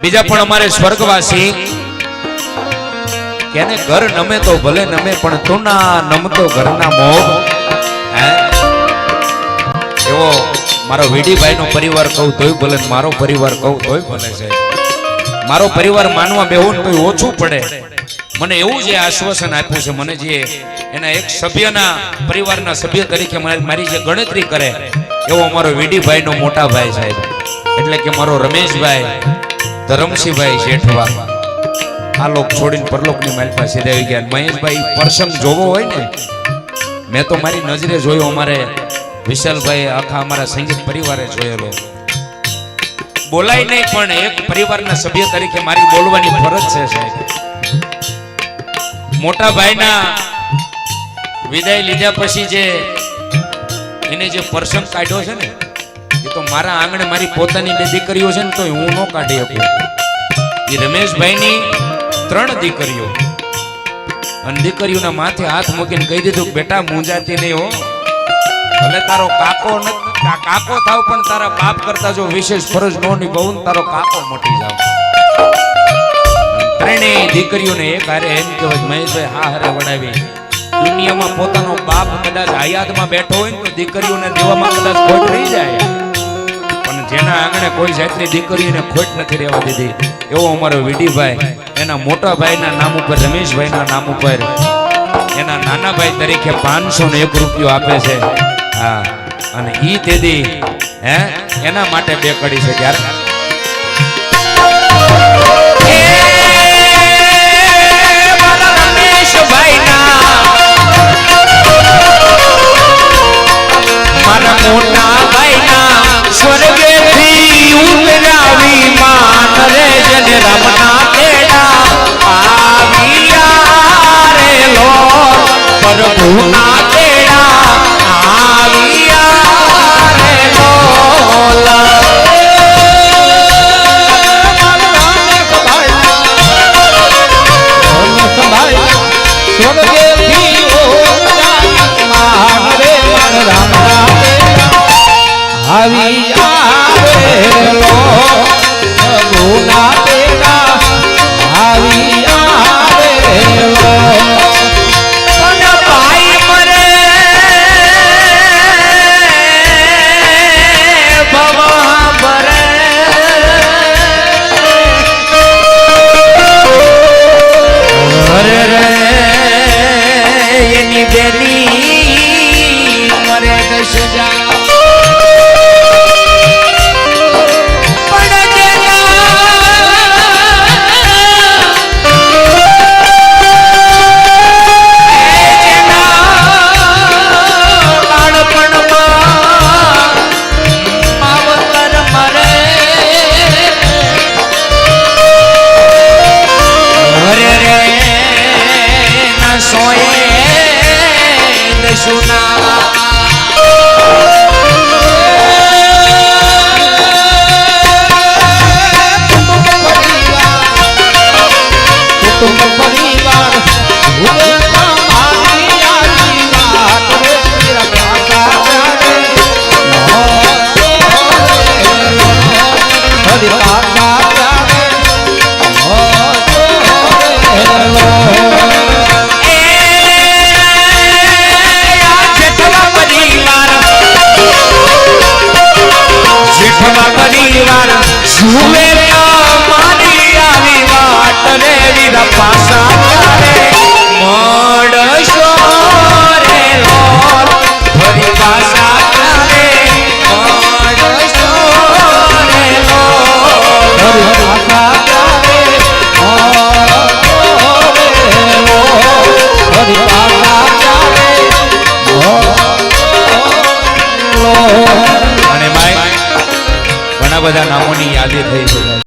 બીજા પણ અમારે સ્વર્ગવાસી કેને ઘર નમે તો ભલે નમે પણ તું ના નમતો ઘરના મોહ એવો મારો વીડીભાઈ નો પરિવાર કહું તોય ભલે, મારો પરિવાર કહું તોય ભલે છે. મારો પરિવાર માનવા બેહું તો ઓછું પડે. મને એવું જે આશ્વાસન આપ્યું છે, મને જે એના એક સભ્યના પરિવારના સભ્ય તરીકે મારી જે ગણતરી કરે એવો અમારો વીડીભાઈ નો મોટા ભાઈ સાહેબ, એટલે કે મારો રમેશભાઈ ધરમસિંહભાઈ જેઠવા આ લોક છોડીને પરલોકની મારી પાસે આવી ગયા. મહેશભાઈ પ્રસંગ જોવો હોય ને, મેં તો મારી નજરે જોયો, અમારે વિશાલભાઈ આખા અમારા સંગીત પરિવારે જોયેલો. બોલાય નહીં પણ એક પરિવારના સભ્ય તરીકે મારી બોલવાની ફરજ છે સાહેબ. મોટા ભાઈના વિદાય લીધા પછી જે એને જે પ્રસંગ કાઢ્યો છે ને, એ તો મારા આંગણે મારી પોતાની 2 દીકરીઓ છે ને તો હું ન કાઢી શકું. એ રમેશભાઈની 3 દીકરીઓ, અને દીકરીઓના માથે હાથ મૂકીને કહી દીધું બેટા મૂંઝાતી નહીં હો, ભલે તારો કાકો કાકો થાવ પણ તારા બાપ કરતા જો વિશેષ ફરજ ન નિભાવું તારો કાકો મોટી જાવ. ત્રણેય દીકરીઓને એક હારે એમ કહેવાય મહેશભાઈ હા હારે વડાવી. દુનિયામાં પોતાનો બાપ કદાચ હયાતમાં બેઠો હોય ને તો દીકરીઓને દેવામાં કદાચ ખોટ રહી જાય, પણ જેના આંગણે કોઈ જાતની દીકરીઓને ખોટ નથી રહેવા દીધી એવો અમારો વીડીભાઈ એના મોટા ભાઈના નામ ઉપર, રમેશભાઈના નામ ઉપર એના નાના ભાઈ તરીકે 501 રૂપિયો આપે છે. હા, અને ઈ તેદી એના માટે 2 કડી છે. ત્યારે મારા મોટા ભાઈના સ્વર્ગેથી ઉતરાવી માન રે જને રમના તેડા આવ્યા રે લો પ્રભુના તેડા આવ્યા રે લોલા. આવી આવેલો પ્રભુના તેડા આવી આવેલો. અને ભાઈ મરે ભવા ભરે અરે રે એની બેની મરે 10 જા. બધા નામોની યાદી થઈ છે.